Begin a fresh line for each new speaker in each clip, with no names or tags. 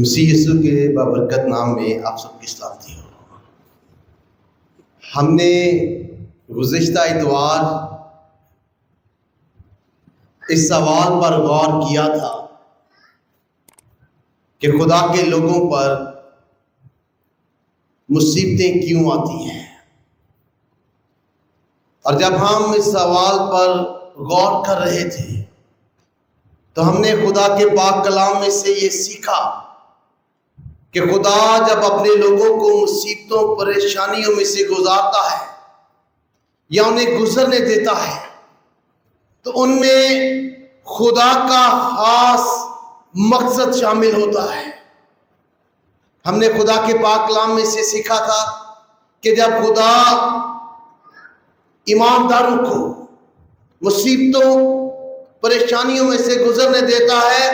مسیح یسوع کے بابرکت نام میں آپ سب کی سلامتی ہو۔ ہم نے گزشتہ اتوار اس سوال پر غور کیا تھا کہ خدا کے لوگوں پر مصیبتیں کیوں آتی ہیں، اور جب ہم اس سوال پر غور کر رہے تھے تو ہم نے خدا کے پاک کلام میں سے یہ سیکھا کہ خدا جب اپنے لوگوں کو مصیبتوں پریشانیوں میں سے گزارتا ہے یا انہیں گزرنے دیتا ہے تو ان میں خدا کا خاص مقصد شامل ہوتا ہے۔ ہم نے خدا کے پاک کلام میں سے سیکھا تھا کہ جب خدا ایمانداروں کو مصیبتوں پریشانیوں میں سے گزرنے دیتا ہے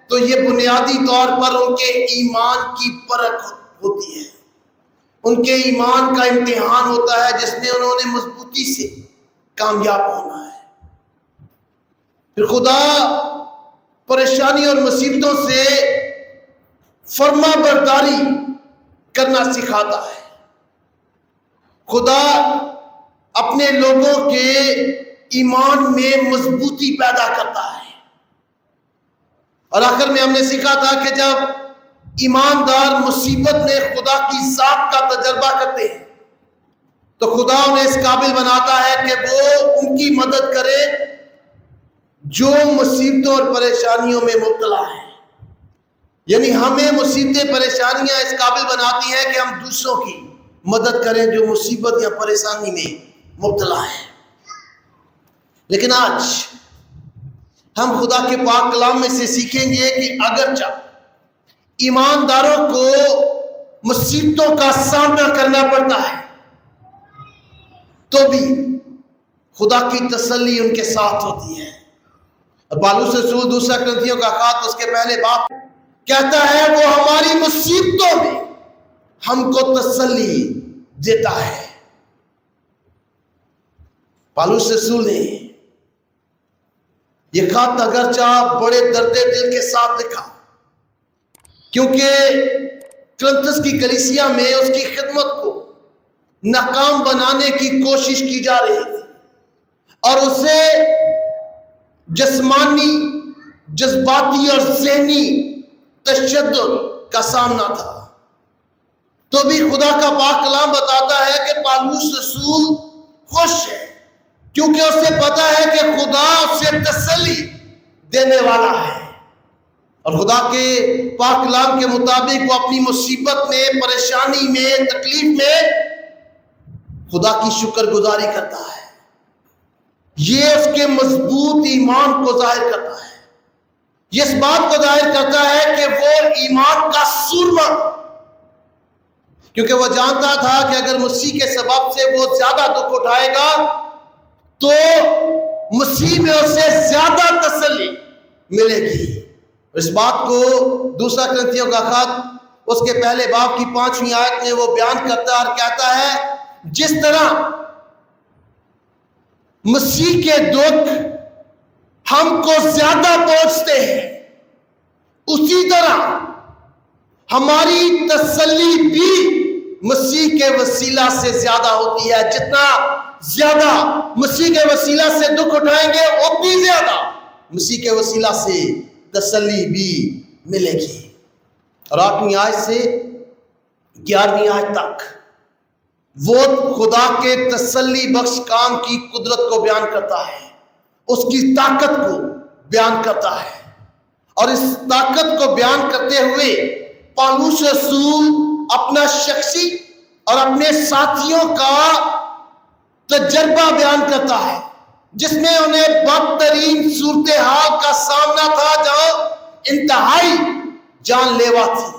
تو یہ بنیادی طور پر ان کے ایمان کی پرکھ ہوتی ہے، ان کے ایمان کا امتحان ہوتا ہے جس میں انہوں نے مضبوطی سے کامیاب ہونا ہے۔ پھر خدا پریشانی اور مصیبتوں سے فرما برداری کرنا سکھاتا ہے۔ خدا اپنے لوگوں کے ایمان میں مضبوطی پیدا کرتا ہے، اور آخر میں ہم نے سیکھا تھا کہ جب ایماندار مصیبت میں خدا کی ذات کا تجربہ کرتے ہیں تو خدا انہیں اس قابل بناتا ہے کہ وہ ان کی مدد کرے جو مصیبتوں اور پریشانیوں میں مبتلا ہیں۔ یعنی ہمیں مصیبتیں پریشانیاں اس قابل بناتی ہیں کہ ہم دوسروں کی مدد کریں جو مصیبت یا پریشانی میں مبتلا ہیں۔ لیکن آج ہم خدا کے پاک کلام میں سے سیکھیں گے کہ اگرچہ ایمانداروں کو مصیبتوں کا سامنا کرنا پڑتا ہے تو بھی خدا کی تسلی ان کے ساتھ ہوتی ہے۔ اور پالوس رسول دوسرا کرنتھیوں کا خط اس کے پہلے باب کہتا ہے وہ ہماری مصیبتوں میں ہم کو تسلی دیتا ہے۔ پالوس رسول نے یہ خط اگرچہ بڑے درد دل کے ساتھ لکھا کیونکہ کرنتھس کی کلیسیا میں اس کی خدمت کو ناکام بنانے کی کوشش کی جا رہی تھی اور اسے جسمانی، جذباتی اور ذہنی تشدد کا سامنا تھا۔ تو بھی خدا کا پاک کلام بتاتا ہے کہ پالوس رسول خوش ہے کیونکہ اسے پتا ہے کہ خدا اسے تسلی دینے والا ہے، اور خدا کے پاک کلام کے مطابق وہ اپنی مصیبت میں، پریشانی میں، تکلیف میں خدا کی شکر گزاری کرتا ہے۔ یہ اس کے مضبوط ایمان کو ظاہر کرتا ہے، یہ اس بات کو ظاہر کرتا ہے کہ وہ ایمان کا سورما، کیونکہ وہ جانتا تھا کہ اگر مسیح کے سبب سے وہ زیادہ دکھ اٹھائے گا تو مسیح میں اسے زیادہ تسلی ملے گی۔ اس بات کو دوسرا کرنتھیوں کا خط اس کے پہلے باب کی 5ویں آیت میں وہ بیان کرتا ہے اور کہتا ہے جس طرح مسیح کے دکھ ہم کو زیادہ پہنچتے ہیں اسی طرح ہماری تسلی بھی مسیح کے وسیلہ سے زیادہ ہوتی ہے۔ جتنا زیادہ مسیح کے وسیلہ سے دکھ اٹھائیں گے اتنی زیادہ مسیح کے وسیلہ سے تسلی بھی ملے گی۔ اور 8ویں آیت سے 11ویں آیت تک وہ خدا کے تسلی بخش کام کی قدرت کو بیان کرتا ہے، اس کی طاقت کو بیان کرتا ہے، اور اس طاقت کو بیان کرتے ہوئے پالوس رسول اپنا شخصی اور اپنے ساتھیوں کا تجربہ بیان کرتا ہے جس میں انہیں بدترین صورتحال کا سامنا تھا جہاں انتہائی جان لیوا تھی۔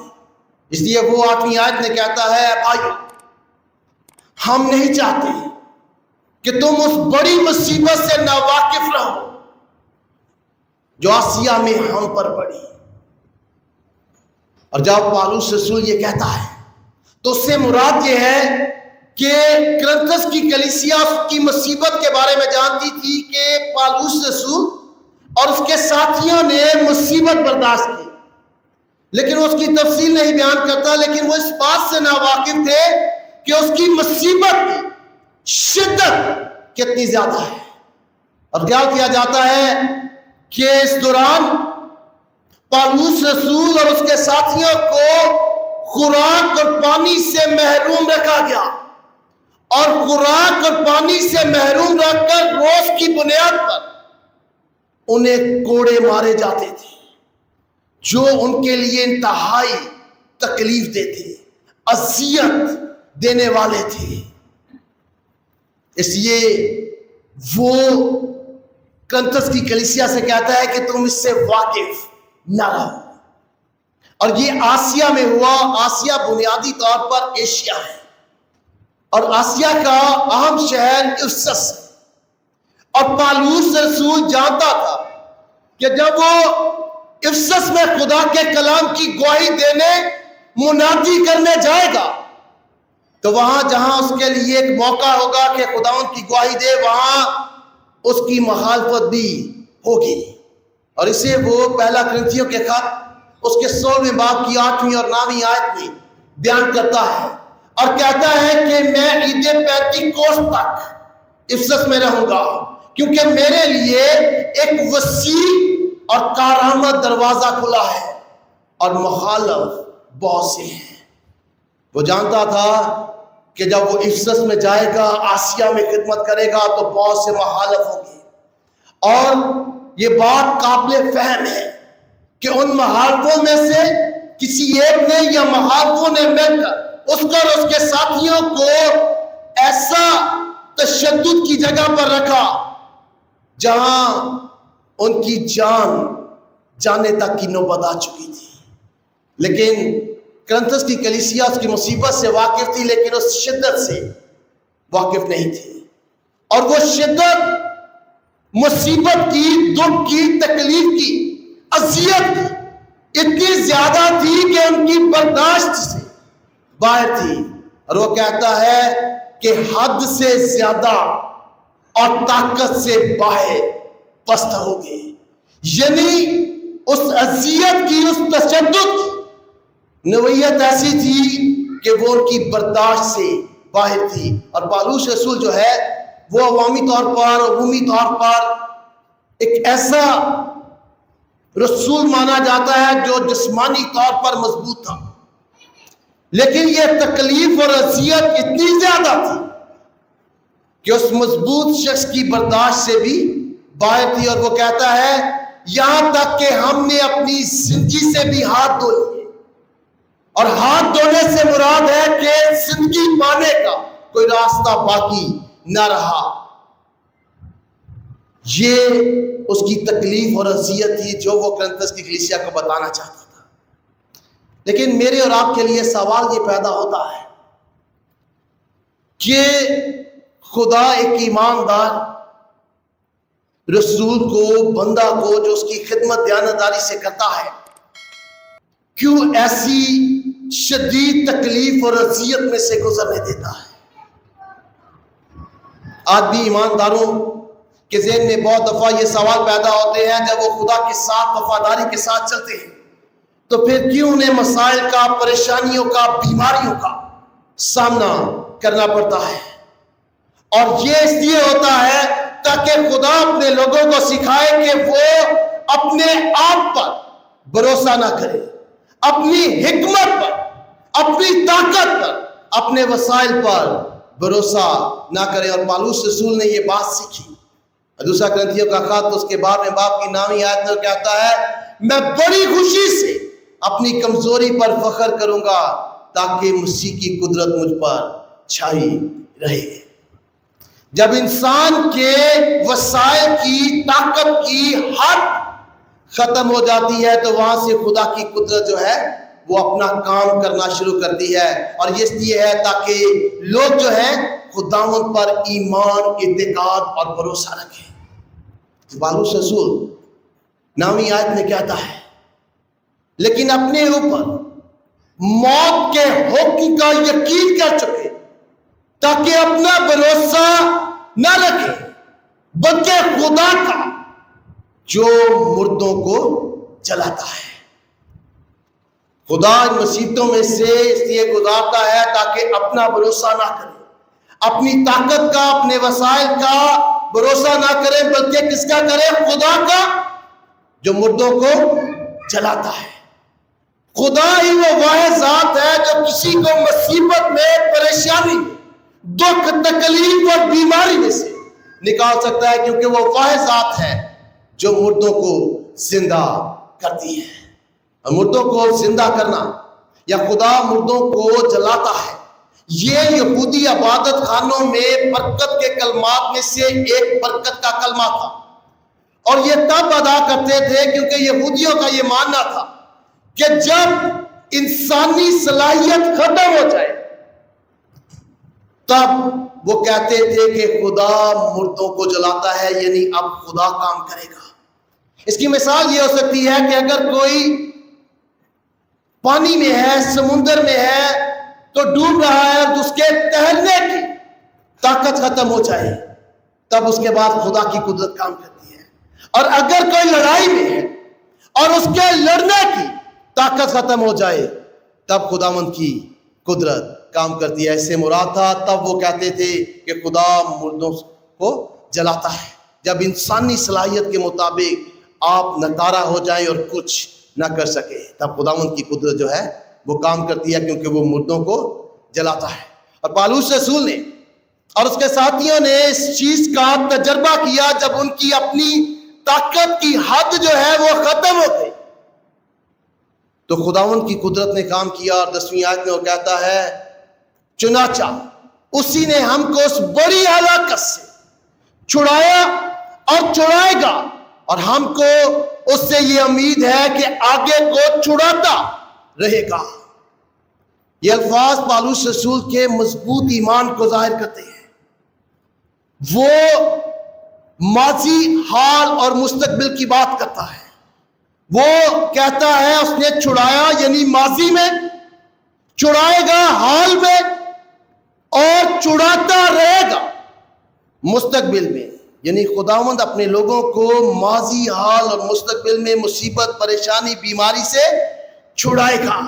اس لیے وہ 8ویں آیت میں کہتا ہے بھائیو ہم نہیں چاہتے کہ تم اس بڑی مصیبت سے ناواقف رہو جو آسیہ میں ہم پر پڑی۔ اور جب پالوس رسول یہ کہتا ہے تو اس سے مراد یہ ہے کہ کرنتھس کی کلیسیا کی مصیبت کے بارے میں جانتی تھی کہ پالوس رسول اور اس کے ساتھیوں نے مصیبت برداشت کی، لیکن اس کی تفصیل نہیں بیان کرتا، لیکن وہ اس بات سے ناواقف تھے کہ اس کی مصیبت کی شدت کتنی زیادہ ہے۔ اور خیال کیا جاتا ہے کہ اس دوران پالوس رسول اور اس کے ساتھیوں کو خوراک اور پانی سے محروم رکھا گیا، اور خوراک اور پانی سے محروم رکھ کر روز کی بنیاد پر انہیں کوڑے مارے جاتے تھے، جو ان کے لیے انتہائی تکلیف دہ تھے، اذیت دینے والے تھے۔ اس لیے وہ کرنتھس کی کلیسیا سے کہتا ہے کہ تم اس سے واقف نہ رہو۔ اور یہ آسیا میں ہوا۔ آسیا بنیادی طور پر ایشیا ہے، اور آسیا کا اہم شہر افسس ہے۔ اور پالوس رسول جانتا تھا کہ جب وہ افسس میں خدا کے کلام کی گواہی دینے، منادی کرنے جائے گا، تو وہاں جہاں اس کے لیے ایک موقع ہوگا کہ خداوند کی گواہی دے، وہاں اس کی مخالفت بھی ہوگی۔ اور اسے وہ پہلا کرنتھیوں کے خط اس کے 16ویں باب کی 8ویں اور 9ویں آیت میں بیان کرتا ہے، اور کہتا ہے کہ میں عید پینتیکوست تک افسس میں رہوں گا، کیونکہ میرے لیے ایک وسیع اور کارآمد دروازہ کھلا ہے، اور مخالف بہت سے ہیں۔ وہ جانتا تھا کہ جب وہ افسس میں جائے گا، آسیا میں خدمت کرے گا، تو بہت سے مخالف ہوں گے۔ اور یہ بات قابل فہم ہے کہ ان مخالفوں میں سے کسی ایک نے یا مخالفوں نے مل کر اس اور اس کے ساتھیوں کو ایسا تشدد کی جگہ پر رکھا جہاں ان کی جان جانے تک کی نوبت آ چکی تھی۔ لیکن کرنتھس کی کلیسیا اس کی مصیبت سے واقف تھی، لیکن اس شدت سے واقف نہیں تھی۔ اور وہ شدت مصیبت کی، دکھ کی، تکلیف کی، اذیت کی اتنی زیادہ تھی کہ ان کی برداشت سے باہر تھی۔ اور وہ کہتا ہے کہ حد سے زیادہ اور طاقت سے باہر پست ہو گئے، یعنی اس اذیت کی، اس تشدد کی نوعیت ایسی تھی کہ وہ ان کی برداشت سے باہر تھی۔ اور پالوس رسول جو ہے وہ عوامی طور پر، عمومی طور پر ایک ایسا رسول مانا جاتا ہے جو جسمانی طور پر مضبوط تھا، لیکن یہ تکلیف اور اذیت اتنی زیادہ تھی کہ اس مضبوط شخص کی برداشت سے بھی باہر تھی۔ اور وہ کہتا ہے یہاں تک کہ ہم نے اپنی زندگی سے بھی ہاتھ دھو لیے۔ اور ہاتھ دھونے سے مراد ہے کہ زندگی پانے کا کوئی راستہ باقی نہ رہا۔ یہ اس کی تکلیف اور اذیت تھی جو وہ کرنتھس کی کلیسیا کو بتانا چاہتا تھا۔ لیکن میرے اور آپ کے لیے سوال یہ پیدا ہوتا ہے کہ خدا ایک ایماندار رسول کو، بندہ کو جو اس کی خدمت دیانتداری سے کرتا ہے، کیوں ایسی شدید تکلیف اور اذیت میں سے گزرنے دیتا ہے؟ آج بھی ایمانداروں کے ذہن میں بہت دفعہ یہ سوال پیدا ہوتے ہیں، جب وہ خدا کے ساتھ وفاداری کے ساتھ چلتے ہیں تو پھر کیوں انہیں مسائل کا، پریشانیوں کا، بیماریوں کا سامنا کرنا پڑتا ہے؟ اور یہ اس لیے ہوتا ہے تاکہ خدا اپنے لوگوں کو سکھائے کہ وہ اپنے آپ پر بھروسہ نہ کرے، اپنی حکمت پر، اپنی طاقت پر، اپنے وسائل پر بھروسہ نہ کرے۔ اور پالوس رسول نے یہ بات سیکھی۔ دوسرا کرنتھیوں کا خط اس کے 12ویں باب کی 9ویں آیت میں کہتا ہے میں بڑی خوشی سے اپنی کمزوری پر فخر کروں گا تاکہ مسیح کی قدرت مجھ پر چھائی رہے۔ جب انسان کے وسائل کی، طاقت کی حد ختم ہو جاتی ہے تو وہاں سے خدا کی قدرت جو ہے وہ اپنا کام کرنا شروع کرتی ہے۔ اور یہ اس لیے ہے تاکہ لوگ جو ہیں خداوند پر ایمان، اعتقاد اور بھروسہ رکھیں۔ پالوس رسول 9ویں آیت میں کہتا ہے لیکن اپنے اوپر موت کے حکم کا یقین کر چکے تاکہ اپنا بھروسہ نہ رکھے بلکہ خدا کا جو مردوں کو جلاتا ہے۔ خدا ان مصیبتوں میں سے اس لیے گزارتا ہے تاکہ اپنا بھروسہ نہ کرے، اپنی طاقت کا، اپنے وسائل کا بھروسہ نہ کرے، بلکہ کس کا کرے؟ خدا کا، جو مردوں کو جلاتا ہے۔ خدا ہی وہ واحد ذات ہے جو کسی کو مصیبت میں، پریشانی میں، دکھ، تکلیف اور بیماری میں سے نکال سکتا ہے، کیونکہ وہ واحد ذات ہے جو مردوں کو زندہ کرتی ہے۔ اور مردوں کو زندہ کرنا یا خدا مردوں کو جلاتا ہے، یہ یہودی عبادت خانوں میں برکت کے کلمات میں سے ایک برکت کا کلمہ تھا، اور یہ تب ادا کرتے تھے کیونکہ یہودیوں کا یہ ماننا تھا کہ جب انسانی صلاحیت ختم ہو جائے تب وہ کہتے تھے کہ خدا مردوں کو جلاتا ہے، یعنی اب خدا کام کرے گا۔ اس کی مثال یہ ہو سکتی ہے کہ اگر کوئی پانی میں ہے، سمندر میں ہے، تو ڈوب رہا ہے اور اس کے تیرنے کی طاقت ختم ہو جائے، تب اس کے بعد خدا کی قدرت کام کرتی ہے۔ اور اگر کوئی لڑائی میں ہے اور اس کے لڑنے کی طاقت ختم ہو جائے، تب خداوند کی قدرت کام کرتی ہے۔ اس سے مراد تھا، تب وہ کہتے تھے کہ خدا مردوں کو جلاتا ہے، جب انسانی صلاحیت کے مطابق آپ ناکارہ ہو جائیں اور کچھ نہ کر سکے، تب خداوند کی قدرت جو ہے وہ کام کرتی ہے، کیونکہ وہ مردوں کو جلاتا ہے۔ اور پالوس رسول نے اور اس کے ساتھیوں نے اس چیز کا تجربہ کیا جب ان کی اپنی طاقت کی حد جو ہے وہ ختم ہو گئی، تو خداوند کی قدرت نے کام کیا۔ اور 10ویں آیت میں وہ کہتا ہے، چنانچہ اسی نے ہم کو اس بڑی ہلاکت سے چھڑایا اور چھڑائے گا، اور ہم کو اس سے یہ امید ہے کہ آگے کو چھڑاتا رہے گا۔ یہ الفاظ پالوس رسول کے مضبوط ایمان کو ظاہر کرتے ہیں۔ وہ ماضی، حال اور مستقبل کی بات کرتا ہے۔ وہ کہتا ہے اس نے چھڑایا، یعنی ماضی میں، چھڑائے گا حال میں، اور چھڑاتا رہے گا مستقبل میں، یعنی خداوند اپنے لوگوں کو ماضی، حال اور مستقبل میں مصیبت، پریشانی، بیماری سے چھڑائے گا۔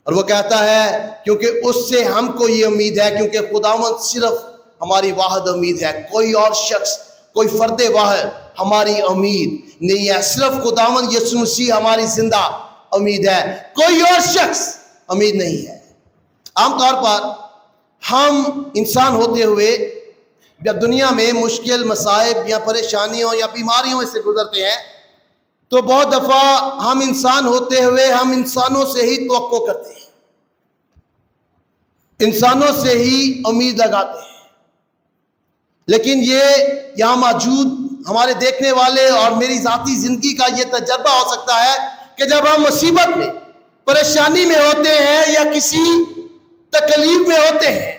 اور وہ کہتا ہے کیونکہ اس سے ہم کو یہ امید ہے، کیونکہ خداوند صرف ہماری واحد امید ہے، کوئی اور شخص، کوئی فرد واحد ہماری امید نہیں ہے، صرف خداوند یسوع مسیح ہماری زندہ امید ہے، کوئی اور شخص امید نہیں ہے۔ عام طور پر ہم انسان ہوتے ہوئے جب دنیا میں مشکل، مصائب یا پریشانیوں یا بیماریوں سے گزرتے ہیں، تو بہت دفعہ ہم انسان ہوتے ہوئے ہم انسانوں سے ہی توقع کرتے ہیں، انسانوں سے ہی امید لگاتے ہیں۔ لیکن یہ یہاں موجود ہمارے دیکھنے والے اور میری ذاتی زندگی کا یہ تجربہ ہو سکتا ہے کہ جب ہم مصیبت میں، پریشانی میں ہوتے ہیں یا کسی تکلیف میں ہوتے ہیں،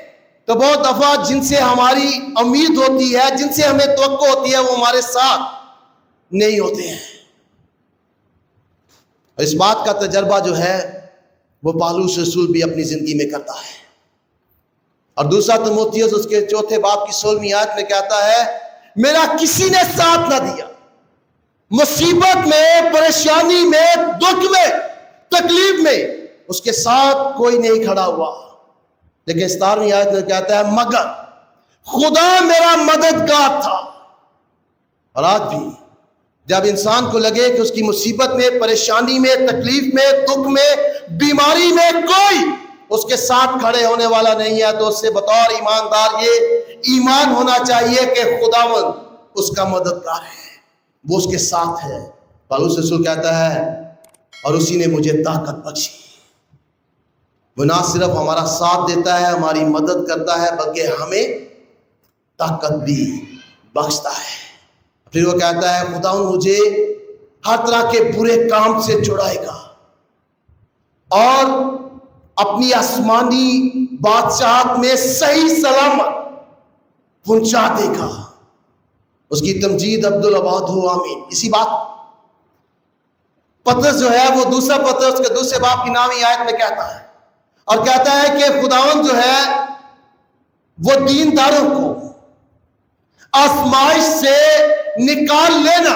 تو بہت دفعہ جن سے ہماری امید ہوتی ہے، جن سے ہمیں توقع ہوتی ہے، وہ ہمارے ساتھ نہیں ہوتے ہیں۔ اس بات کا تجربہ جو ہے وہ پالوس رسول بھی اپنی زندگی میں کرتا ہے۔ اور دوسرا تیموتھیوس اس کے 4 باب کی 16ویں آیت میں کہتا ہے، میرا کسی نے ساتھ نہ دیا، مصیبت میں، پریشانی میں، دکھ میں، تکلیف میں اس کے ساتھ کوئی نہیں کھڑا ہوا۔ لیکن 17ویں آیت میں کہتا ہے، مگر خدا میرا مددگار تھا۔ اور آج بھی جب انسان کو لگے کہ اس کی مصیبت میں، پریشانی میں، تکلیف میں، دکھ میں، بیماری میں کوئی اس کے ساتھ کھڑے ہونے والا نہیں ہے، تو اس سے بطور ایماندار یہ ایمان ہونا چاہیے کہ خداوند اس کا مددگار ہے، وہ اس کے ساتھ ہے۔ پالوس رسول کہتا ہے، اور اسی نے مجھے طاقت بخشی۔ وہ نہ صرف ہمارا ساتھ دیتا ہے، ہماری مدد کرتا ہے، بلکہ ہمیں طاقت بھی بخشتا ہے۔ پھر وہ کہتا ہے، خداوند مجھے ہر طرح کے برے کام سے چھڑائے گا اور اپنی آسمانی بادشاہت میں صحیح سلامت پہنچا دے گا۔ اس کی تمجید عبدالآباد ہو، آمین۔ اسی بات پطرس جو ہے وہ دوسرا پطرس کے 2 باب کی 9ویں آیت میں کہتا ہے، اور کہتا ہے کہ خداوند جو ہے وہ دینداروں کو آزمائش سے نکال لینا،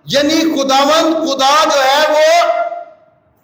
یعنی خداوند، خدا جو ہے وہ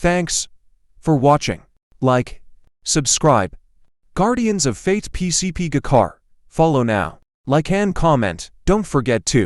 Thanks for watching. Like, subscribe. Guardians of Faith PCP Gakar. Follow now. Like and comment. Don't forget to.